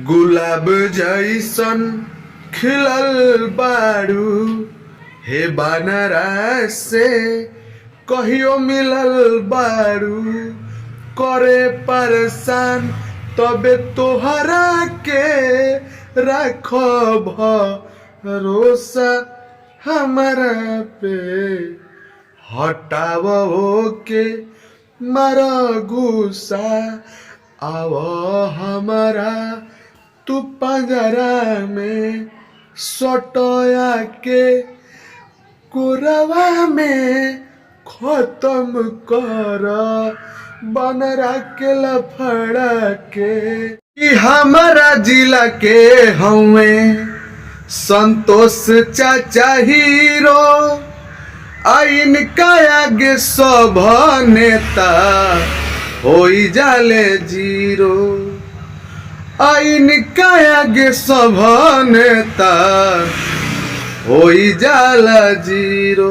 गुलाब जैसन खिलल बारू हे बनरा से कहियो मिलल बारू करे परेशान तबे तोहरा के रखो भरोसा हमारा पे हटाव के मारा गुस्सा आव हमारा तू पंजरा में सटया के कोरवा में खत्म कर बनरा के लफड़ा के ई हमारा जिला के हमें संतोष चाचा हीरो आइन का आगे सब नेता होई जाले जीरो आइन का आगे सब नेता होई जाला जीरो।